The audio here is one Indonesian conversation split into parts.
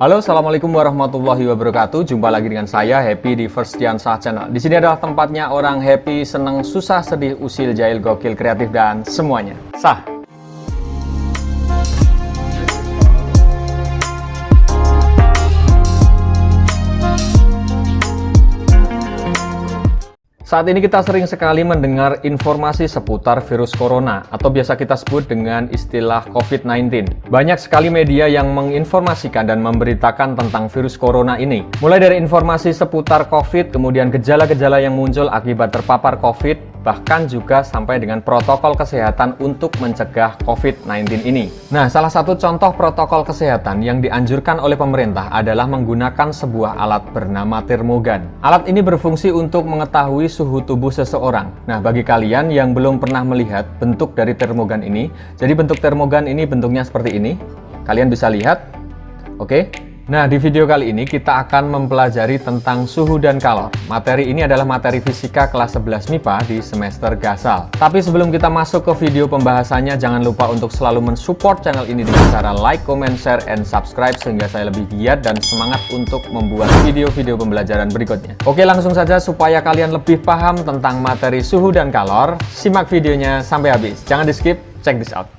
Halo, assalamualaikum warahmatullahi wabarakatuh. Jumpa lagi dengan saya Happy di Firstiansah Channel. Di sini adalah tempatnya orang happy, seneng, susah, sedih, usil, jahil, gokil, kreatif dan semuanya. Sah. Saat ini kita sering sekali mendengar informasi seputar virus corona atau biasa kita sebut dengan istilah COVID-19. Banyak sekali media yang menginformasikan dan memberitakan tentang virus corona ini. Mulai dari informasi seputar COVID, kemudian gejala-gejala yang muncul akibat terpapar COVID, bahkan juga sampai dengan protokol kesehatan untuk mencegah COVID-19 ini. Nah, salah satu contoh protokol kesehatan yang dianjurkan oleh pemerintah adalah menggunakan sebuah alat bernama termogan. Alat ini berfungsi untuk mengetahui suhu tubuh seseorang. Nah, bagi kalian yang belum pernah melihat bentuk dari termogan ini, jadi bentuk termogan ini bentuknya seperti ini. Kalian bisa lihat. Oke. Nah, di video kali ini kita akan mempelajari tentang suhu dan kalor. Materi ini adalah materi fisika kelas 11 MIPA di semester Gasal. Tapi sebelum kita masuk ke video pembahasannya, jangan lupa untuk selalu mensupport channel ini dengan cara like, comment, share, and subscribe sehingga saya lebih giat dan semangat untuk membuat video-video pembelajaran berikutnya. Oke, langsung saja supaya kalian lebih paham tentang materi suhu dan kalor, simak videonya sampai habis. Jangan di-skip, check this out.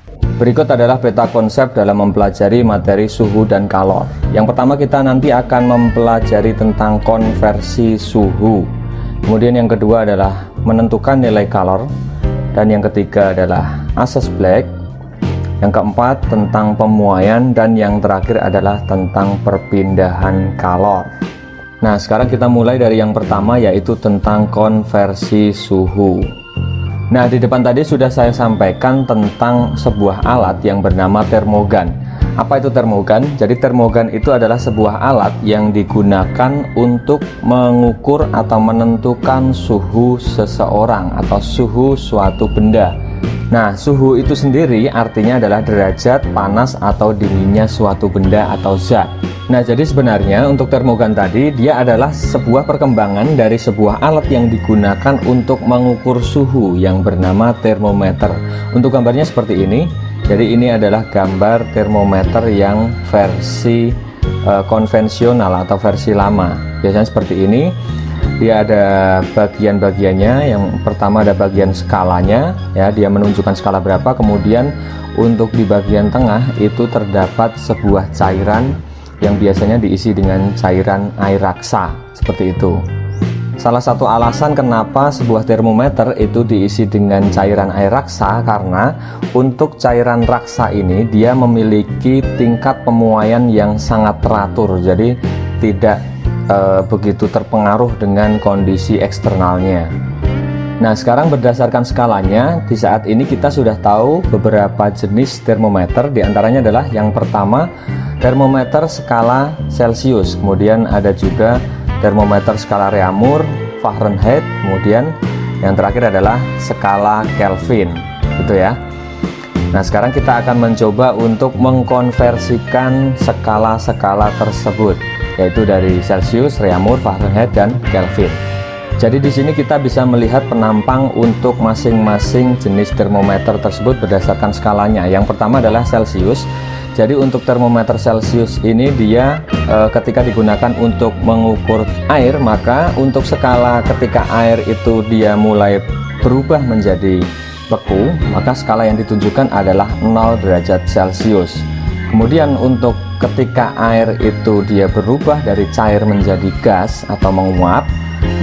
Berikut adalah peta konsep dalam mempelajari materi suhu dan kalor. Yang pertama kita nanti akan mempelajari tentang konversi suhu. Kemudian yang kedua adalah menentukan nilai kalor. Dan yang ketiga adalah asas Black. Yang keempat tentang pemuaian. Dan yang terakhir adalah tentang perpindahan kalor. Nah, sekarang kita mulai dari yang pertama, yaitu tentang konversi suhu. Nah, di depan tadi sudah saya sampaikan tentang sebuah alat yang bernama termogan. Apa itu termogan? Jadi termogan itu adalah sebuah alat yang digunakan untuk mengukur atau menentukan suhu seseorang atau suhu suatu benda. Nah, suhu itu sendiri artinya adalah derajat panas atau dinginnya suatu benda atau zat. Nah, jadi sebenarnya untuk termogan tadi dia adalah sebuah perkembangan dari sebuah alat yang digunakan untuk mengukur suhu yang bernama termometer. Untuk gambarnya seperti ini. Jadi ini adalah gambar termometer yang versi konvensional atau versi lama. Biasanya seperti ini. Dia ada bagian-bagiannya. Yang pertama ada bagian skalanya, ya, dia menunjukkan skala berapa. Kemudian untuk di bagian tengah itu terdapat sebuah cairan yang biasanya diisi dengan cairan air raksa, seperti itu. Salah satu alasan kenapa sebuah termometer itu diisi dengan cairan air raksa karena untuk cairan raksa ini dia memiliki tingkat pemuaian yang sangat teratur, jadi tidak begitu terpengaruh dengan kondisi eksternalnya. Nah, sekarang berdasarkan skalanya, di saat ini kita sudah tahu beberapa jenis termometer. Di antaranya adalah yang pertama termometer skala Celcius, kemudian ada juga termometer skala Reaumur, Fahrenheit, kemudian yang terakhir adalah skala Kelvin, gitu ya. Nah, sekarang kita akan mencoba untuk mengkonversikan skala-skala tersebut, yaitu dari Celcius, Reaumur, Fahrenheit, dan Kelvin. Jadi di sini kita bisa melihat penampang untuk masing-masing jenis termometer tersebut berdasarkan skalanya. Yang pertama adalah Celcius. Jadi untuk termometer Celcius ini dia ketika digunakan untuk mengukur air, maka untuk skala ketika air itu dia mulai berubah menjadi beku, maka skala yang ditunjukkan adalah 0 derajat Celcius. Kemudian untuk ketika air itu dia berubah dari cair menjadi gas atau menguap,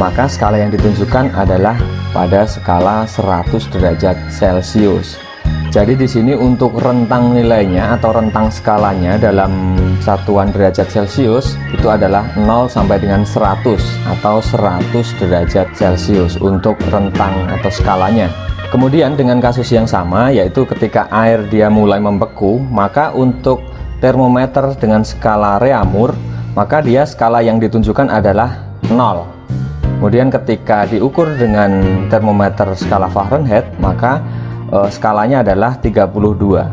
maka skala yang ditunjukkan adalah pada skala 100 derajat Celcius. Jadi di sini untuk rentang nilainya atau rentang skalanya dalam satuan derajat Celcius itu adalah 0 sampai dengan 100 atau 100 derajat Celcius untuk rentang atau skalanya. Kemudian dengan kasus yang sama, yaitu ketika air dia mulai membeku, maka untuk termometer dengan skala Reaumur, maka dia skala yang ditunjukkan adalah 0. Kemudian ketika diukur dengan termometer skala Fahrenheit, maka skalanya adalah 32.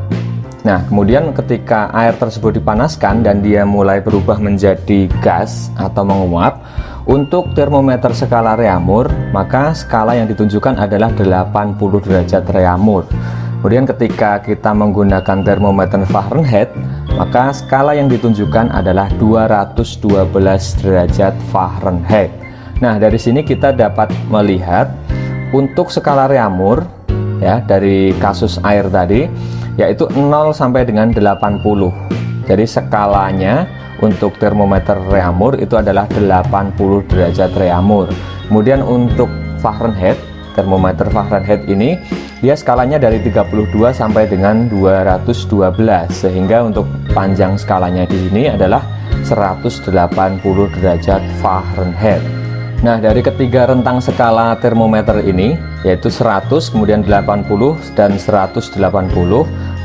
Nah, kemudian ketika air tersebut dipanaskan dan dia mulai berubah menjadi gas atau menguap, untuk termometer skala Reaumur, maka skala yang ditunjukkan adalah 80 derajat Reaumur. Kemudian ketika kita menggunakan termometer Fahrenheit, maka skala yang ditunjukkan adalah 212 derajat Fahrenheit. Nah, dari sini kita dapat melihat untuk skala Reaumur ya, dari kasus air tadi yaitu 0 sampai dengan 80. Jadi skalanya untuk termometer Reaumur itu adalah 80 derajat Reaumur. Kemudian untuk Fahrenheit, termometer Fahrenheit ini dia skalanya dari 32 sampai dengan 212, sehingga untuk panjang skalanya di sini adalah 180 derajat Fahrenheit. Nah, dari ketiga rentang skala termometer ini yaitu 100, kemudian 80 dan 180,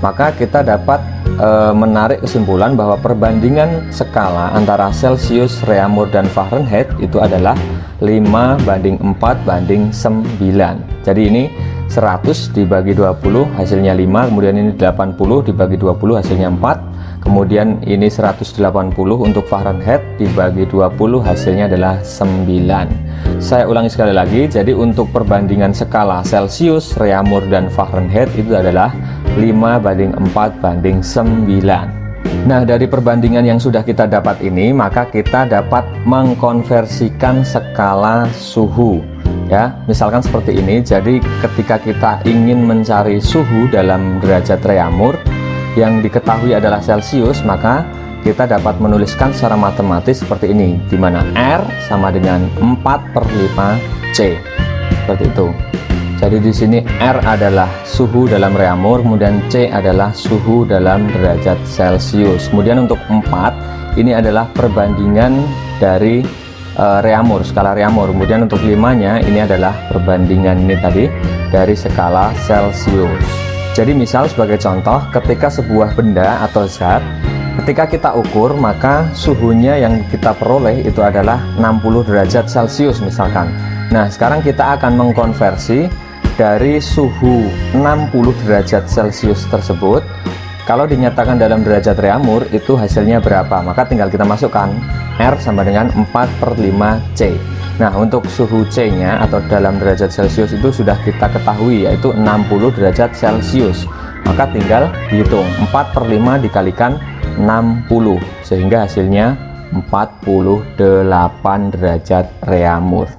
maka kita dapat menarik kesimpulan bahwa perbandingan skala antara Celsius, Reaumur dan Fahrenheit itu adalah 5:4:9. Jadi ini 100 dibagi 20 hasilnya 5, kemudian ini 80 dibagi 20 hasilnya 4, kemudian ini 180 untuk Fahrenheit dibagi 20 hasilnya adalah 9. Saya ulangi sekali lagi, jadi untuk perbandingan skala Celsius, Reaumur dan Fahrenheit itu adalah 5:4:9. Nah, dari perbandingan yang sudah kita dapat ini, maka kita dapat mengkonversikan skala suhu ya. Misalkan seperti ini. Jadi ketika kita ingin mencari suhu dalam derajat Reaumur yang diketahui adalah Celsius, maka kita dapat menuliskan secara matematis seperti ini, di mana R sama dengan 4/5C. Seperti itu. Jadi di sini R adalah suhu dalam Reaumur, kemudian C adalah suhu dalam derajat Celsius. Kemudian untuk 4 ini adalah perbandingan dari Reaumur, skala Reaumur. Kemudian untuk 5-nya ini adalah perbandingan ini tadi dari skala Celsius. Jadi misal sebagai contoh, ketika sebuah benda atau zat ketika kita ukur, maka suhunya yang kita peroleh itu adalah 60 derajat Celsius misalkan. Nah, sekarang kita akan mengkonversi dari suhu 60 derajat Celsius tersebut, kalau dinyatakan dalam derajat Reaumur itu hasilnya berapa, maka tinggal kita masukkan R sama dengan 4/5C. Nah, untuk suhu C nya atau dalam derajat Celsius itu sudah kita ketahui, yaitu 60 derajat Celsius. Maka tinggal dihitung 4/5 dikalikan 60, sehingga hasilnya 48 derajat Reaumur.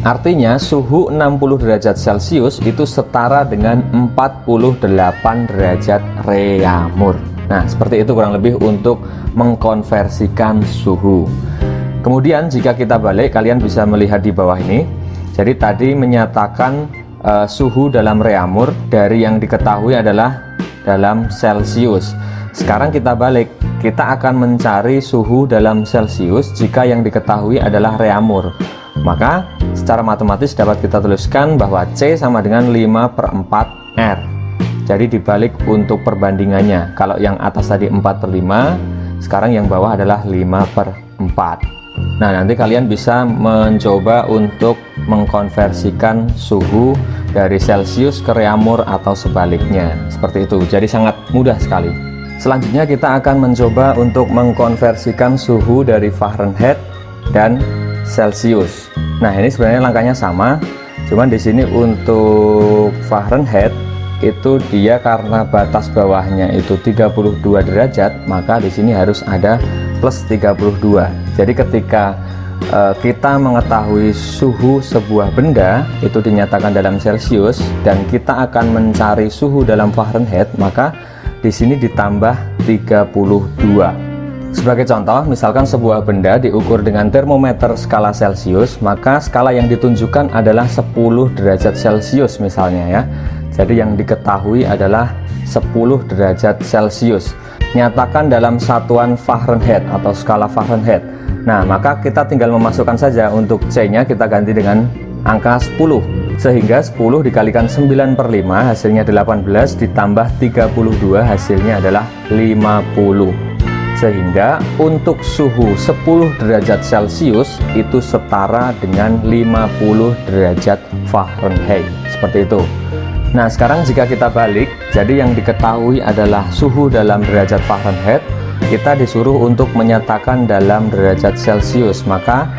Artinya suhu 60 derajat Celsius itu setara dengan 48 derajat Reaumur. Nah, seperti itu kurang lebih untuk mengkonversikan suhu. Kemudian jika kita balik, kalian bisa melihat di bawah ini. Jadi tadi menyatakan suhu dalam Reaumur dari yang diketahui adalah dalam Celsius. Sekarang kita balik, kita akan mencari suhu dalam Celsius jika yang diketahui adalah Reaumur. Maka secara matematis dapat kita tuliskan bahwa C sama dengan 5/4R. Jadi dibalik untuk perbandingannya, kalau yang atas tadi 4/5, sekarang yang bawah adalah 5/4. Nah, nanti kalian bisa mencoba untuk mengkonversikan suhu dari Celsius ke Reaumur atau sebaliknya, seperti itu. Jadi sangat mudah sekali. Selanjutnya kita akan mencoba untuk mengkonversikan suhu dari Fahrenheit dan Celsius. Nah, ini sebenarnya langkahnya sama, cuman di sini untuk Fahrenheit itu dia karena batas bawahnya itu 32 derajat, maka di sini harus ada plus 32. Jadi ketika kita mengetahui suhu sebuah benda itu dinyatakan dalam Celsius dan kita akan mencari suhu dalam Fahrenheit, maka di sini ditambah 32. Sebagai contoh, misalkan sebuah benda diukur dengan termometer skala Celsius, maka skala yang ditunjukkan adalah 10 derajat Celsius misalnya ya. Jadi yang diketahui adalah 10 derajat Celsius. Nyatakan dalam satuan Fahrenheit atau skala Fahrenheit. Nah, maka kita tinggal memasukkan saja untuk C-nya kita ganti dengan angka 10. Sehingga 10 dikalikan 9/5 hasilnya 18, ditambah 32 hasilnya adalah 50. Sehingga untuk suhu 10 derajat Celsius itu setara dengan 50 derajat Fahrenheit. Seperti itu. Nah, sekarang jika kita balik, jadi yang diketahui adalah suhu dalam derajat Fahrenheit, kita disuruh untuk menyatakan dalam derajat Celsius. Maka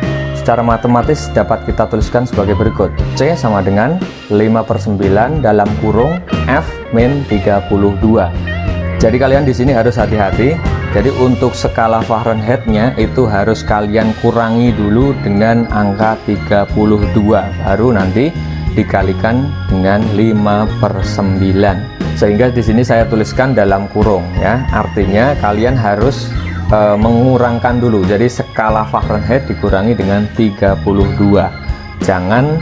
secara matematis dapat kita tuliskan sebagai berikut. C sama dengan 5/9 dalam kurung F min 32. Jadi kalian di sini harus hati-hati. Jadi untuk skala Fahrenheit-nya itu harus kalian kurangi dulu dengan angka 32, baru nanti dikalikan dengan 5/9. Sehingga di sini saya tuliskan dalam kurung ya. Artinya kalian harus mengurangkan dulu. Jadi skala Fahrenheit dikurangi dengan 32. Jangan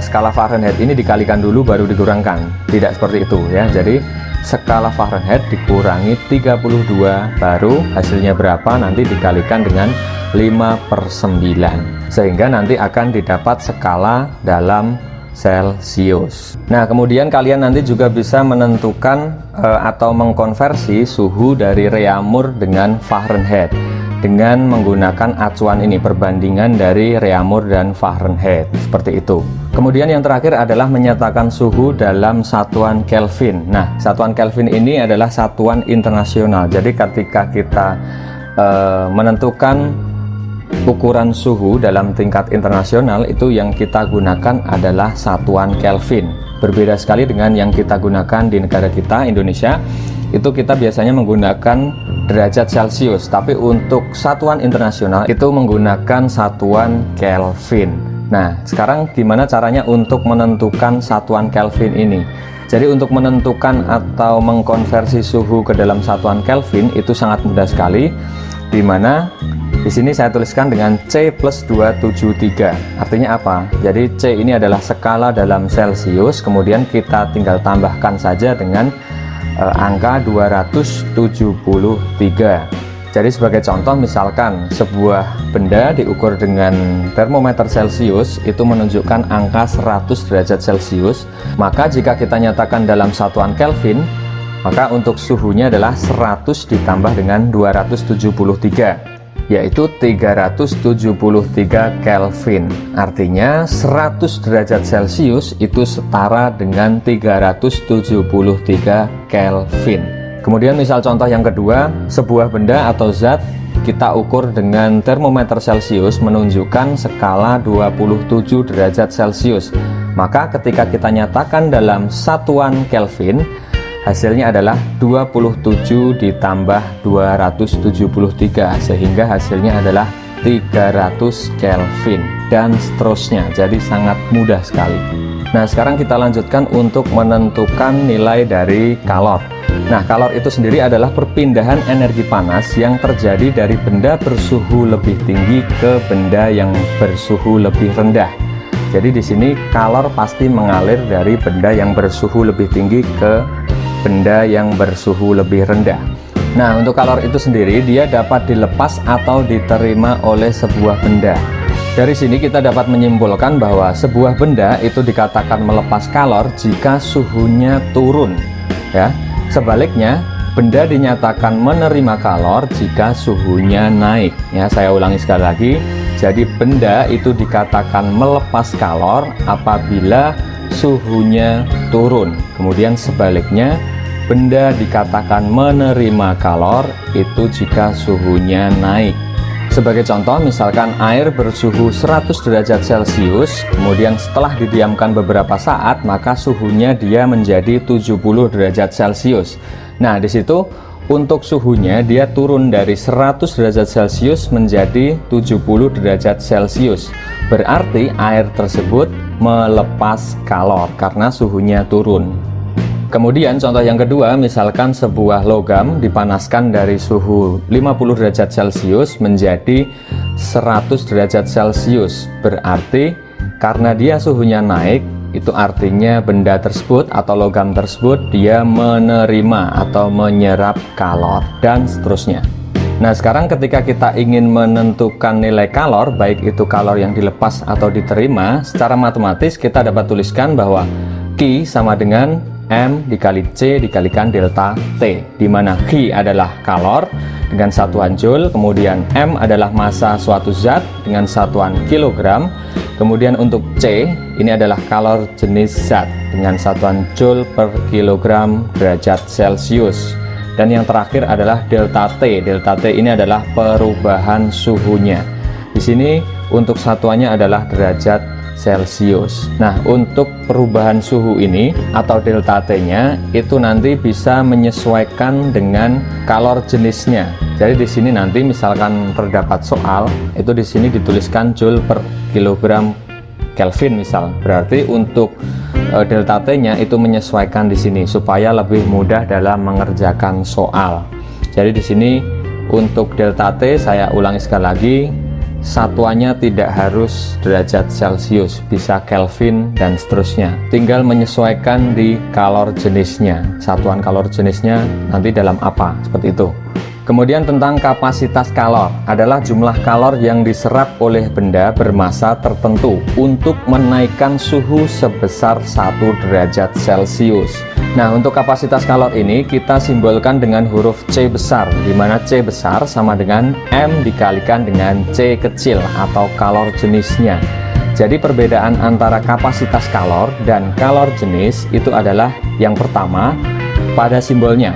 skala Fahrenheit ini dikalikan dulu baru dikurangkan. Tidak seperti itu ya. Jadi skala Fahrenheit dikurangi 32, baru hasilnya berapa nanti dikalikan dengan 5/9. Sehingga nanti akan didapat skala dalam Celsius. Nah, kemudian kalian nanti juga bisa menentukan atau mengkonversi suhu dari Reaumur dengan Fahrenheit dengan menggunakan acuan ini, perbandingan dari Reaumur dan Fahrenheit, seperti itu. Kemudian yang terakhir adalah menyatakan suhu dalam satuan Kelvin. Nah, satuan Kelvin ini adalah satuan internasional. Jadi ketika kita menentukan ukuran suhu dalam tingkat internasional, itu yang kita gunakan adalah satuan Kelvin. Berbeda sekali dengan yang kita gunakan di negara kita, Indonesia. Itu kita biasanya menggunakan derajat Celcius, tapi untuk satuan internasional itu menggunakan satuan Kelvin. Nah, sekarang gimana caranya untuk menentukan satuan Kelvin ini? Jadi untuk menentukan atau mengkonversi suhu ke dalam satuan Kelvin itu sangat mudah sekali, di mana di sini saya tuliskan dengan C plus 273. Artinya apa? Jadi C ini adalah skala dalam Celcius, kemudian kita tinggal tambahkan saja dengan angka 273. Jadi sebagai contoh, misalkan sebuah benda diukur dengan termometer Celcius itu menunjukkan angka 100 derajat Celcius, maka jika kita nyatakan dalam satuan Kelvin, maka untuk suhunya adalah 100 ditambah dengan 273, yaitu 373 Kelvin. Artinya 100 derajat Celcius itu setara dengan 373 Kelvin. Kemudian misal contoh yang kedua, sebuah benda atau zat kita ukur dengan termometer Celcius menunjukkan skala 27 derajat Celcius. Maka ketika kita nyatakan dalam satuan Kelvin, hasilnya adalah 27 ditambah 273, sehingga hasilnya adalah 300 Kelvin, dan seterusnya. Jadi sangat mudah sekali. Nah, sekarang kita lanjutkan untuk menentukan nilai dari kalor. Nah, kalor itu sendiri adalah perpindahan energi panas yang terjadi dari benda bersuhu lebih tinggi ke benda yang bersuhu lebih rendah. Jadi di sini kalor pasti mengalir dari benda yang bersuhu lebih tinggi ke benda yang bersuhu lebih rendah. Nah, untuk kalor itu sendiri dia dapat dilepas atau diterima oleh sebuah benda. Dari sini kita dapat menyimpulkan bahwa sebuah benda itu dikatakan melepas kalor jika suhunya turun, ya. Sebaliknya, benda dinyatakan menerima kalor jika suhunya naik. Ya, saya ulangi sekali lagi. Jadi benda itu dikatakan melepas kalor apabila suhunya turun. Kemudian sebaliknya, benda dikatakan menerima kalor itu jika suhunya naik. Sebagai contoh, misalkan air bersuhu 100 derajat Celcius, kemudian setelah didiamkan beberapa saat, maka suhunya dia menjadi 70 derajat Celcius. Nah, di situ untuk suhunya dia turun dari 100 derajat Celcius menjadi 70 derajat Celcius. Berarti air tersebut melepas kalor karena suhunya turun. Kemudian contoh yang kedua, misalkan sebuah logam dipanaskan dari suhu 50 derajat Celcius menjadi 100 derajat Celcius. Berarti karena dia suhunya naik, itu artinya benda tersebut atau logam tersebut dia menerima atau menyerap kalor, dan seterusnya. Nah, sekarang ketika kita ingin menentukan nilai kalor, baik itu kalor yang dilepas atau diterima, secara matematis kita dapat tuliskan bahwa Q sama dengan M dikali C dikalikan delta T, di mana Q adalah kalor dengan satuan Joule, kemudian M adalah massa suatu zat dengan satuan kilogram, kemudian untuk C ini adalah kalor jenis zat dengan satuan Joule per kilogram derajat Celcius, dan yang terakhir adalah delta T. Delta T ini adalah perubahan suhunya. Di sini untuk satuannya adalah derajat Celcius. Nah, untuk perubahan suhu ini atau delta T-nya itu nanti bisa menyesuaikan dengan kalor jenisnya. Jadi di sini nanti misalkan terdapat soal itu di sini dituliskan Joule per kilogram Kelvin misal. Berarti untuk delta T-nya itu menyesuaikan di sini supaya lebih mudah dalam mengerjakan soal. Jadi di sini untuk delta T saya ulangi sekali lagi, satuannya tidak harus derajat Celcius, bisa Kelvin dan seterusnya. Tinggal menyesuaikan di kalor jenisnya. Satuan kalor jenisnya nanti dalam apa, seperti itu. Kemudian tentang kapasitas kalor adalah jumlah kalor yang diserap oleh benda bermassa tertentu untuk menaikkan suhu sebesar 1 derajat Celcius. Nah, untuk kapasitas kalor ini kita simbolkan dengan huruf C besar, di mana C besar sama dengan M dikalikan dengan C kecil atau kalor jenisnya. Jadi perbedaan antara kapasitas kalor dan kalor jenis itu adalah yang pertama pada simbolnya.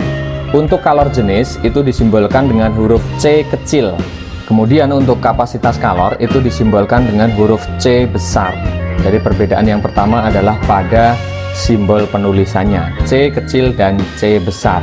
Untuk kalor jenis itu disimbolkan dengan huruf C kecil. Kemudian untuk kapasitas kalor itu disimbolkan dengan huruf C besar. Jadi perbedaan yang pertama adalah pada simbol penulisannya, C kecil dan C besar.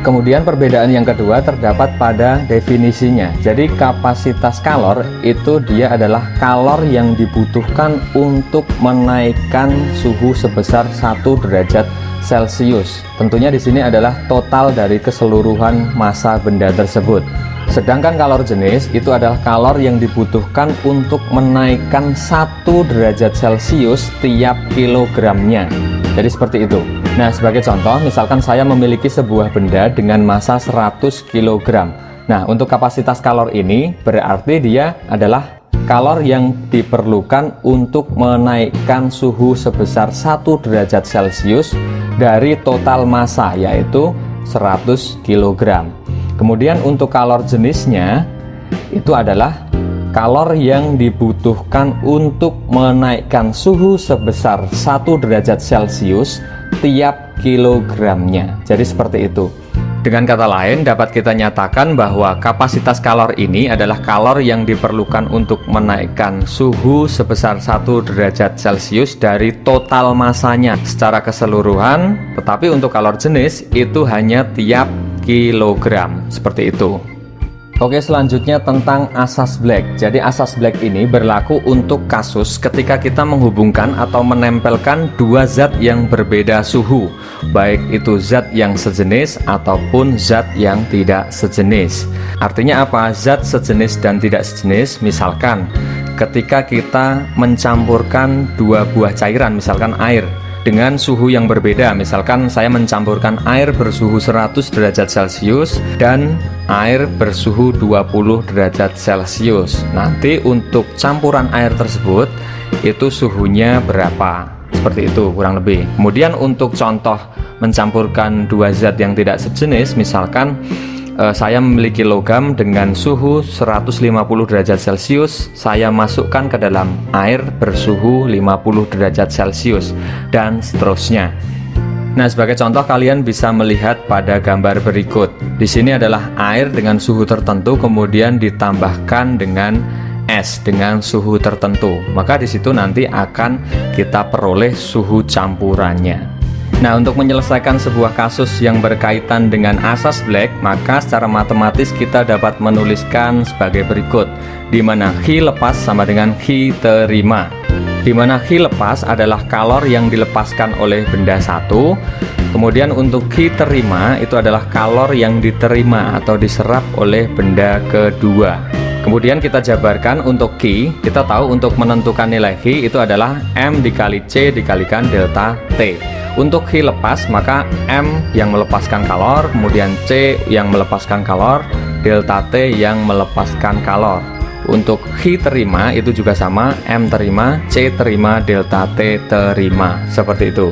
Kemudian perbedaan yang kedua terdapat pada definisinya. Jadi kapasitas kalor itu dia adalah kalor yang dibutuhkan untuk menaikkan suhu sebesar 1 derajat Celcius. Tentunya di sini adalah total dari keseluruhan massa benda tersebut. Sedangkan kalor jenis itu adalah kalor yang dibutuhkan untuk menaikkan 1 derajat Celcius tiap kilogramnya. Jadi seperti itu. Nah, sebagai contoh, misalkan saya memiliki sebuah benda dengan massa 100 kg. Nah, untuk kapasitas kalor ini berarti dia adalah kalor yang diperlukan untuk menaikkan suhu sebesar 1 derajat Celcius dari total massa, yaitu 100 kg. Kemudian untuk kalor jenisnya itu adalah kalor yang dibutuhkan untuk menaikkan suhu sebesar 1 derajat Celcius tiap kilogramnya. Jadi seperti itu. Dengan kata lain, dapat kita nyatakan bahwa kapasitas kalor ini adalah kalor yang diperlukan untuk menaikkan suhu sebesar 1 derajat Celcius dari total massanya secara keseluruhan, tetapi untuk kalor jenis itu hanya tiap kilogram. Seperti itu. Oke, selanjutnya tentang asas Black. Jadi asas Black ini berlaku untuk kasus ketika kita menghubungkan atau menempelkan dua zat yang berbeda suhu, baik itu zat yang sejenis ataupun zat yang tidak sejenis. Artinya apa? Zat sejenis dan tidak sejenis, misalkan ketika kita mencampurkan dua buah cairan, misalkan air, dengan suhu yang berbeda. Misalkan saya mencampurkan air bersuhu 100 derajat Celcius dan air bersuhu 20 derajat Celcius. Nanti untuk campuran air tersebut itu suhunya berapa? Seperti itu kurang lebih. Kemudian untuk contoh mencampurkan dua zat yang tidak sejenis, misalkan saya memiliki logam dengan suhu 150 derajat Celcius, saya masukkan ke dalam air bersuhu 50 derajat Celcius, dan seterusnya. Nah, sebagai contoh kalian bisa melihat pada gambar berikut. Di sini adalah air dengan suhu tertentu, kemudian ditambahkan dengan es dengan suhu tertentu. Maka di situ nanti akan kita peroleh suhu campurannya. Nah, untuk menyelesaikan sebuah kasus yang berkaitan dengan asas Black, maka secara matematis kita dapat menuliskan sebagai berikut, di mana Q lepas sama dengan Q terima. Di mana Q lepas adalah kalor yang dilepaskan oleh benda satu, kemudian untuk Q terima itu adalah kalor yang diterima atau diserap oleh benda kedua. Kemudian kita jabarkan untuk Q, kita tahu untuk menentukan nilai Q itu adalah M dikali C dikalikan delta T. Untuk Q lepas, maka M yang melepaskan kalor, kemudian C yang melepaskan kalor, delta T yang melepaskan kalor. Untuk Q terima itu juga sama, M terima, C terima, delta T terima. Seperti itu.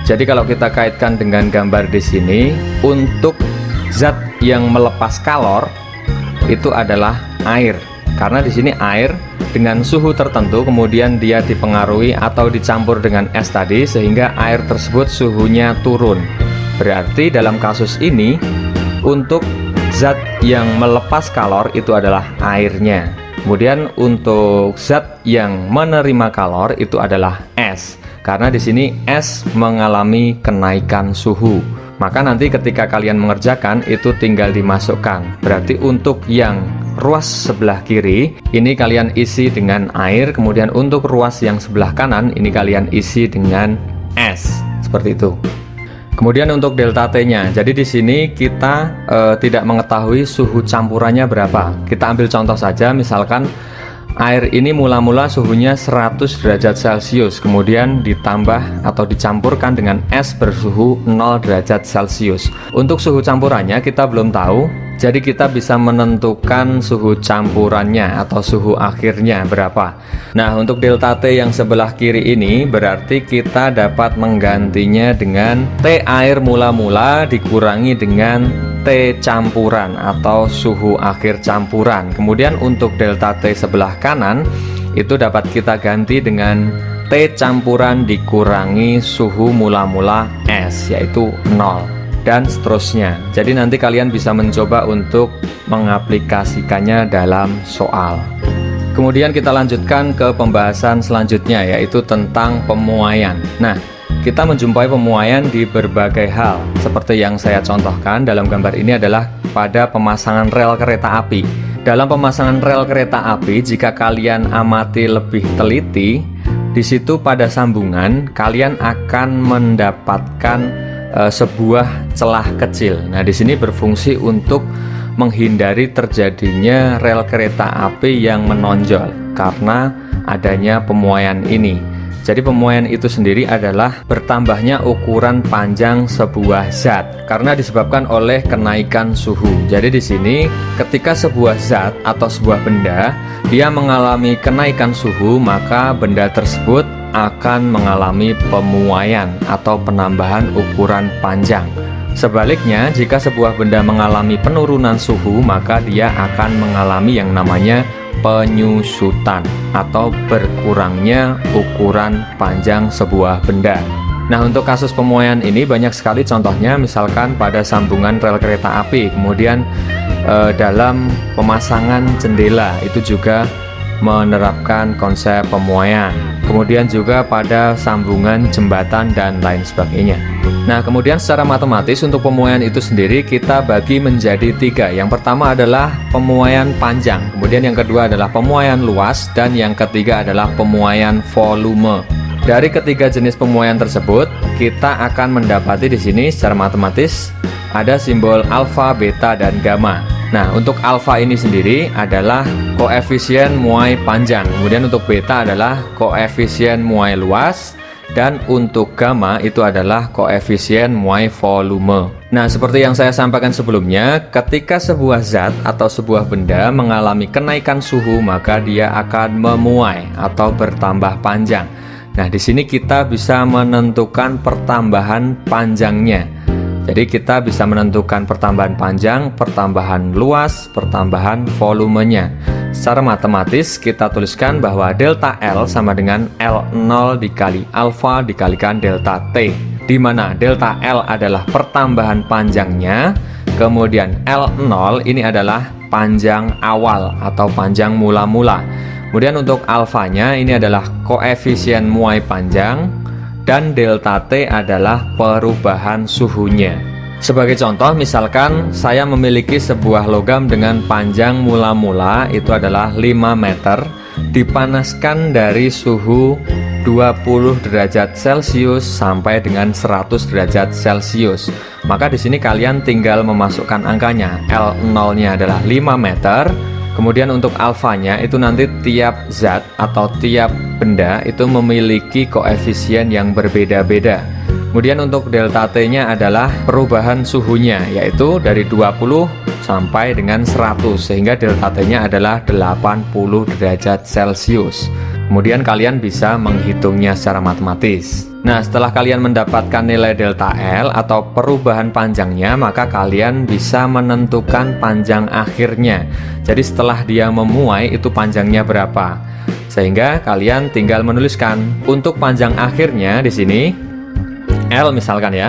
Jadi kalau kita kaitkan dengan gambar di sini, untuk zat yang melepas kalor itu adalah air. Karena di sini air dengan suhu tertentu, kemudian dia dipengaruhi atau dicampur dengan es tadi, sehingga air tersebut suhunya turun. Berarti dalam kasus ini untuk zat yang melepas kalor itu adalah airnya. Kemudian untuk zat yang menerima kalor itu adalah es. Karena di sini es mengalami kenaikan suhu. Maka nanti ketika kalian mengerjakan itu tinggal dimasukkan. Berarti untuk yang ruas sebelah kiri ini kalian isi dengan air, kemudian untuk ruas yang sebelah kanan ini kalian isi dengan es. Seperti itu. Kemudian untuk delta T-nya, jadi di sini kita tidak mengetahui suhu campurannya berapa. Kita ambil contoh saja, misalkan air ini mula-mula suhunya 100 derajat Celcius, kemudian ditambah atau dicampurkan dengan es bersuhu 0 derajat Celcius. Untuk suhu campurannya kita belum tahu, jadi kita bisa menentukan suhu campurannya atau suhu akhirnya berapa. Nah, untuk delta T yang sebelah kiri ini berarti kita dapat menggantinya dengan T air mula-mula dikurangi dengan T campuran atau suhu akhir campuran. Kemudian untuk delta T sebelah kanan itu dapat kita ganti dengan T campuran dikurangi suhu mula-mula es, yaitu 0. Dan seterusnya. Jadi nanti kalian bisa mencoba untuk mengaplikasikannya dalam soal. Kemudian kita lanjutkan ke pembahasan selanjutnya, yaitu tentang pemuaian. Nah, kita menjumpai pemuaian di berbagai hal. Seperti yang saya contohkan dalam gambar ini adalah pada pemasangan rel kereta api. Dalam pemasangan rel kereta api, jika kalian amati lebih teliti, di situ pada sambungan kalian akan mendapatkan sebuah celah kecil. Nah, di sini berfungsi untuk menghindari terjadinya rel kereta api yang menonjol karena adanya pemuaian ini. Jadi pemuaian itu sendiri adalah bertambahnya ukuran panjang sebuah zat karena disebabkan oleh kenaikan suhu. Jadi di sini ketika sebuah zat atau sebuah benda dia mengalami kenaikan suhu, maka benda tersebut akan mengalami pemuaian atau penambahan ukuran panjang. Sebaliknya, jika sebuah benda mengalami penurunan suhu, maka dia akan mengalami yang namanya penyusutan atau berkurangnya ukuran panjang sebuah benda. Nah, untuk kasus pemuaian ini banyak sekali contohnya, misalkan pada sambungan rel kereta api, kemudian dalam pemasangan jendela itu juga menerapkan konsep pemuaian. Kemudian juga pada sambungan jembatan dan lain sebagainya. Nah, kemudian secara matematis untuk pemuaian itu sendiri kita bagi menjadi 3. Yang pertama adalah pemuaian panjang, kemudian yang kedua adalah pemuaian luas, dan yang ketiga adalah pemuaian volume. Dari ketiga jenis pemuaian tersebut, kita akan mendapati di sini secara matematis ada simbol alfa, beta, dan gamma. Nah, untuk alfa ini sendiri adalah koefisien muai panjang, kemudian untuk beta adalah koefisien muai luas, dan untuk gamma itu adalah koefisien muai volume. Nah, seperti yang saya sampaikan sebelumnya, ketika sebuah zat atau sebuah benda mengalami kenaikan suhu, maka dia akan memuai atau bertambah panjang. Nah, di sini kita bisa menentukan pertambahan panjangnya. Jadi kita bisa menentukan pertambahan panjang, pertambahan luas, pertambahan volumenya. Secara matematis kita tuliskan bahwa delta L sama dengan L0 dikali alfa dikalikan delta T, di mana delta L adalah pertambahan panjangnya, kemudian L0 ini adalah panjang awal atau panjang mula-mula. Kemudian untuk alfanya ini adalah koefisien muai panjang, dan delta T adalah perubahan suhunya. Sebagai contoh, misalkan saya memiliki sebuah logam dengan panjang mula-mula itu adalah 5 meter, dipanaskan dari suhu 20 derajat Celcius sampai dengan 100 derajat Celcius. Maka di sini kalian tinggal memasukkan angkanya. L0-nya adalah 5 meter. Kemudian untuk alfanya itu nanti tiap zat atau tiap benda itu memiliki koefisien yang berbeda-beda. Kemudian untuk delta T-nya adalah perubahan suhunya, yaitu dari 20 sampai dengan 100, sehingga delta T-nya adalah 80 derajat Celcius. Kemudian kalian bisa menghitungnya secara matematis. Nah, setelah kalian mendapatkan nilai delta L atau perubahan panjangnya, maka kalian bisa menentukan panjang akhirnya. Jadi setelah dia memuai itu panjangnya berapa. Sehingga kalian tinggal menuliskan untuk panjang akhirnya di sini L misalkan ya.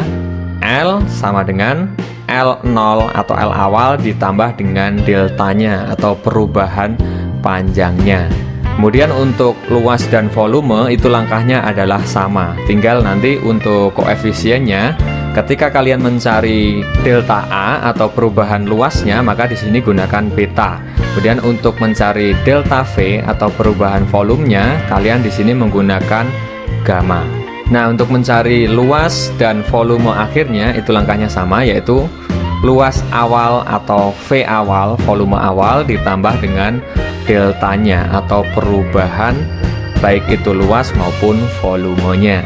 L sama dengan L0 atau L awal ditambah dengan deltanya atau perubahan panjangnya. Kemudian untuk luas dan volume itu langkahnya adalah sama. Tinggal nanti untuk koefisiennya, ketika kalian mencari delta A atau perubahan luasnya, maka di sini gunakan beta. Kemudian untuk mencari delta V atau perubahan volumenya, kalian di sini menggunakan gamma. Nah, untuk mencari luas dan volume akhirnya itu langkahnya sama, yaitu luas awal atau V awal, volume awal ditambah dengan deltanya atau perubahan baik itu luas maupun volumenya.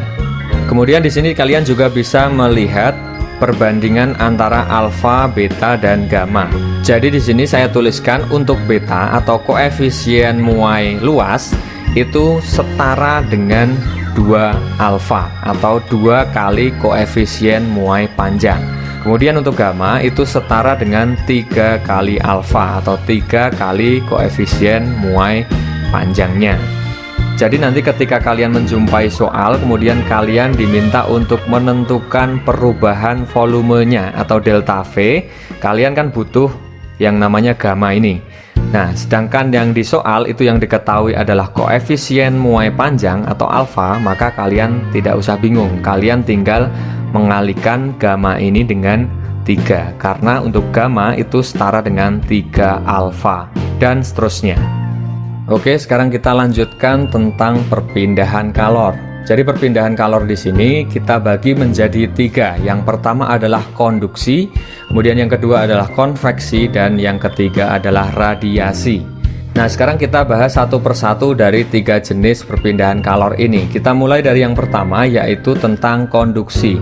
Kemudian di sini kalian juga bisa melihat perbandingan antara alfa, beta, dan gamma. Jadi di sini saya tuliskan untuk beta atau koefisien muai luas itu setara dengan 2 alfa atau 2 kali koefisien muai panjang. Kemudian untuk gamma itu setara dengan 3 kali alfa atau 3 kali koefisien muai panjangnya. Jadi nanti ketika kalian menjumpai soal, kemudian kalian diminta untuk menentukan perubahan volumenya atau delta V, kalian kan butuh yang namanya gamma ini. Nah, sedangkan yang di soal itu yang diketahui adalah koefisien muai panjang atau alfa, maka kalian tidak usah bingung, kalian tinggal mengalihkan gamma ini dengan 3, karena untuk gamma itu setara dengan 3 alfa dan seterusnya. Oke, sekarang kita lanjutkan tentang perpindahan kalor. Jadi perpindahan kalor di sini kita bagi menjadi 3. Yang pertama adalah konduksi, kemudian yang kedua adalah konveksi, dan yang ketiga adalah radiasi. Nah, sekarang kita bahas satu persatu dari 3 jenis perpindahan kalor ini. Kita mulai dari yang pertama, yaitu tentang konduksi.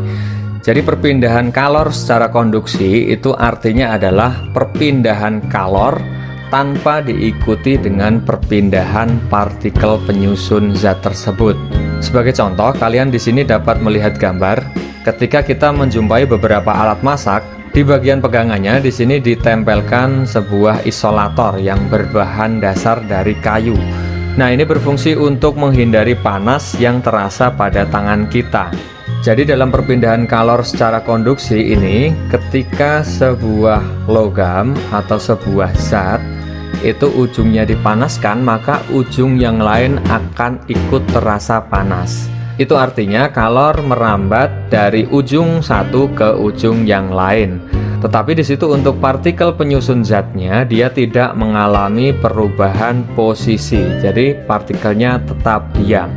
Jadi perpindahan kalor secara konduksi itu artinya adalah perpindahan kalor tanpa diikuti dengan perpindahan partikel penyusun zat tersebut. Sebagai contoh, kalian di sini dapat melihat gambar ketika kita menjumpai beberapa alat masak. Di bagian pegangannya di sini ditempelkan sebuah isolator yang berbahan dasar dari kayu. Nah, ini berfungsi untuk menghindari panas yang terasa pada tangan kita. Jadi dalam perpindahan kalor secara konduksi ini, ketika sebuah logam atau sebuah zat itu ujungnya dipanaskan, maka ujung yang lain akan ikut terasa panas. Itu artinya kalor merambat dari ujung satu ke ujung yang lain. Tetapi di situ untuk partikel penyusun zatnya dia tidak mengalami perubahan posisi. Jadi partikelnya tetap diam.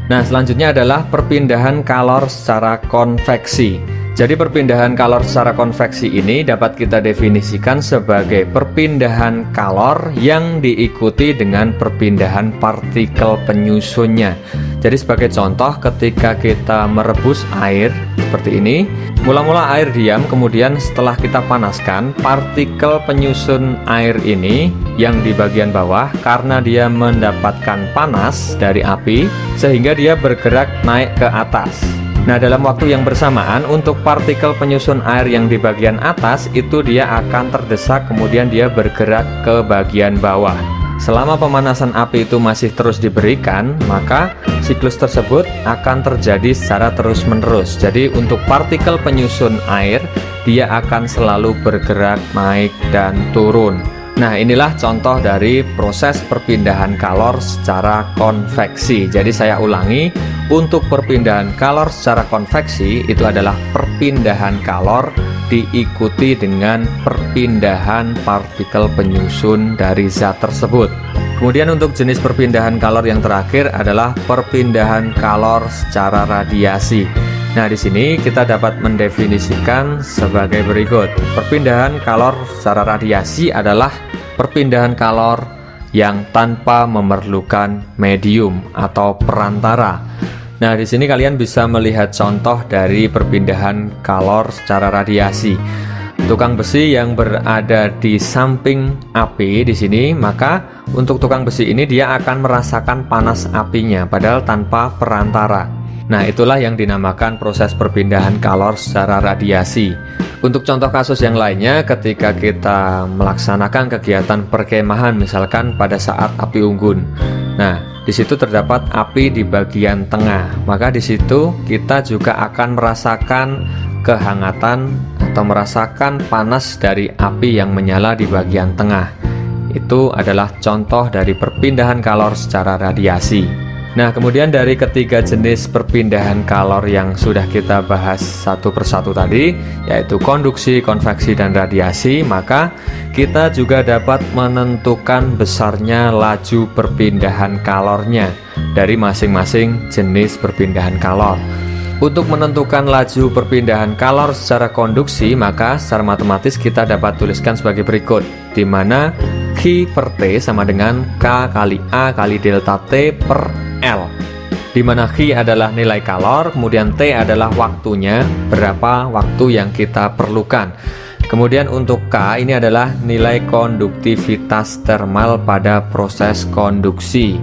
Nah, selanjutnya adalah perpindahan kalor secara konveksi. Jadi perpindahan kalor secara konveksi ini dapat kita definisikan sebagai perpindahan kalor yang diikuti dengan perpindahan partikel penyusunnya. Jadi sebagai contoh, ketika kita merebus air seperti ini, mula-mula air diam, kemudian setelah kita panaskan, partikel penyusun air ini yang di bagian bawah, karena dia mendapatkan panas dari api sehingga dia bergerak naik ke atas. Nah, dalam waktu yang bersamaan untuk partikel penyusun air yang di bagian atas itu dia akan terdesak, kemudian dia bergerak ke bagian bawah. Selama pemanasan api itu masih terus diberikan, maka siklus tersebut akan terjadi secara terus-menerus. Jadi untuk partikel penyusun air, dia akan selalu bergerak naik dan turun. Nah, inilah contoh dari proses perpindahan kalor secara konveksi. Jadi saya ulangi, untuk perpindahan kalor secara konveksi itu adalah perpindahan kalor diikuti dengan perpindahan partikel penyusun dari zat tersebut. Kemudian untuk jenis perpindahan kalor yang terakhir adalah perpindahan kalor secara radiasi. Nah, di sini kita dapat mendefinisikan sebagai berikut. Perpindahan kalor secara radiasi adalah perpindahan kalor yang tanpa memerlukan medium atau perantara. Nah, di sini kalian bisa melihat contoh dari perpindahan kalor secara radiasi. Tukang besi yang berada di samping api di sini, maka untuk tukang besi ini dia akan merasakan panas apinya padahal tanpa perantara. Nah, itulah yang dinamakan proses perpindahan kalor secara radiasi. Untuk contoh kasus yang lainnya, ketika kita melaksanakan kegiatan perkemahan misalkan pada saat api unggun. Nah, di situ terdapat api di bagian tengah, maka di situ kita juga akan merasakan kehangatan atau merasakan panas dari api yang menyala di bagian tengah. Itu adalah contoh dari perpindahan kalor secara radiasi. Nah, kemudian dari ketiga jenis perpindahan kalor yang sudah kita bahas satu persatu tadi, yaitu konduksi, konveksi, dan radiasi, maka kita juga dapat menentukan besarnya laju perpindahan kalornya dari masing-masing jenis perpindahan kalor. Untuk menentukan laju perpindahan kalor secara konduksi, maka secara matematis kita dapat tuliskan sebagai berikut, di mana Q per T sama dengan K kali A kali delta T per L, di mana Q adalah nilai kalor, kemudian T adalah waktunya, berapa waktu yang kita perlukan. Kemudian untuk K ini adalah nilai konduktivitas termal pada proses konduksi.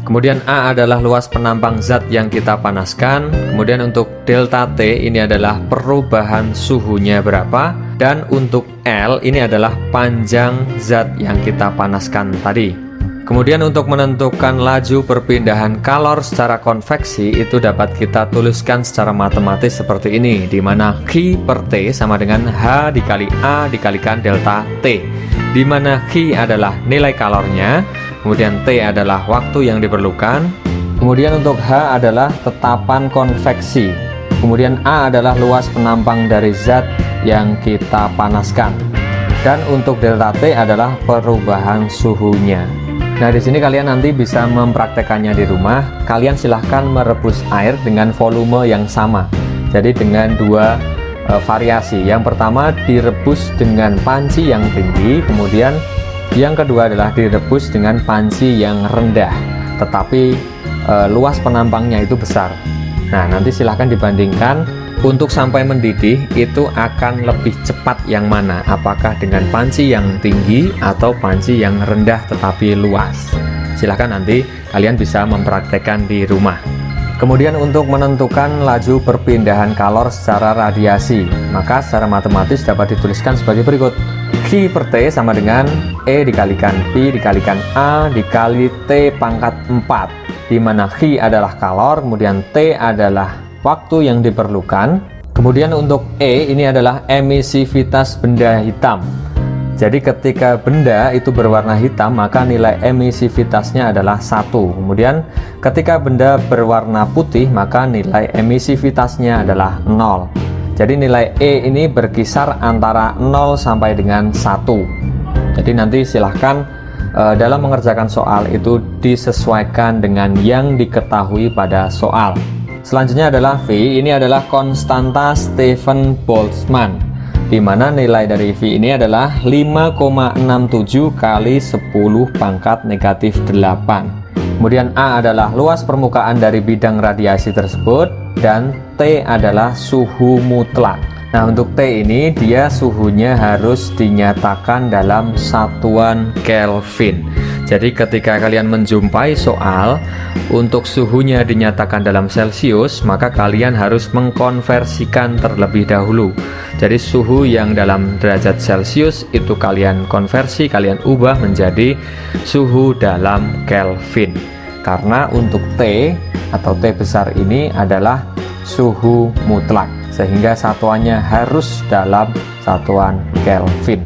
Kemudian A adalah luas penampang zat yang kita panaskan. Kemudian untuk delta T ini adalah perubahan suhunya berapa. Dan untuk L ini adalah panjang zat yang kita panaskan tadi. Kemudian untuk menentukan laju perpindahan kalor secara konveksi itu dapat kita tuliskan secara matematis seperti ini, di mana Q per T sama dengan H dikali A dikalikan delta T, di mana Q adalah nilai kalornya, kemudian T adalah waktu yang diperlukan, kemudian untuk H adalah tetapan konveksi, kemudian A adalah luas penampang dari zat yang kita panaskan, dan untuk delta T adalah perubahan suhunya. Nah, di sini kalian nanti bisa mempraktekannya di rumah. Kalian silahkan merebus air dengan volume yang sama. Jadi dengan dua variasi. Yang pertama direbus dengan panci yang tinggi, kemudian yang kedua adalah direbus dengan panci yang rendah, tetapi luas penampangnya itu besar. Nah, nanti silahkan dibandingkan. Untuk sampai mendidih itu akan lebih cepat yang mana, apakah dengan panci yang tinggi atau panci yang rendah tetapi luas. Silahkan nanti kalian bisa mempraktekkan di rumah. Kemudian untuk menentukan laju perpindahan kalor secara radiasi, maka secara matematis dapat dituliskan sebagai berikut. Q per T sama dengan E dikalikan P dikalikan A dikali T pangkat 4, di mana Q adalah kalor, kemudian T adalah waktu yang diperlukan. Kemudian untuk E ini adalah emisivitas benda hitam. Jadi ketika benda itu berwarna hitam maka nilai emisivitasnya adalah 1. Kemudian ketika benda berwarna putih maka nilai emisivitasnya adalah 0. Jadi nilai E ini berkisar antara 0 sampai dengan 1. Jadi nanti silahkan dalam mengerjakan soal itu disesuaikan dengan yang diketahui pada soal. Selanjutnya adalah V, ini adalah konstanta Stefan Boltzmann, di mana nilai dari V ini adalah 5,67 kali 10 pangkat negatif 8. Kemudian A adalah luas permukaan dari bidang radiasi tersebut, dan T adalah suhu mutlak. Nah, untuk T ini dia suhunya harus dinyatakan dalam satuan Kelvin. Jadi ketika kalian menjumpai soal untuk suhunya dinyatakan dalam Celcius, maka kalian harus mengkonversikan terlebih dahulu. Jadi suhu yang dalam derajat Celcius itu kalian konversi, kalian ubah menjadi suhu dalam Kelvin. Karena untuk T atau T besar ini adalah suhu mutlak, sehingga satuannya harus dalam satuan Kelvin.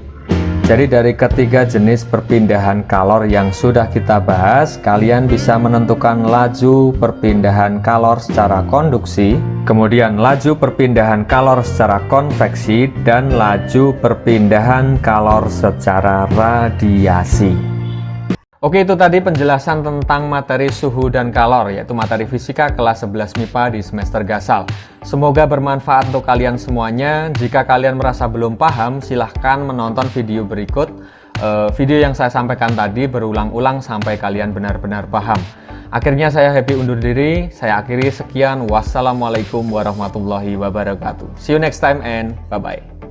Jadi dari ketiga jenis perpindahan kalor yang sudah kita bahas, kalian bisa menentukan laju perpindahan kalor secara konduksi, kemudian laju perpindahan kalor secara konveksi, dan laju perpindahan kalor secara radiasi. Oke, itu tadi penjelasan tentang materi suhu dan kalor, yaitu materi fisika kelas 11 MIPA di semester Gasal. Semoga bermanfaat untuk kalian semuanya. Jika kalian merasa belum paham, silahkan menonton video berikut. Video yang saya sampaikan tadi berulang-ulang sampai kalian benar-benar paham. Akhirnya saya Happy undur diri. Saya akhiri sekian. Wassalamualaikum warahmatullahi wabarakatuh. See you next time and bye-bye.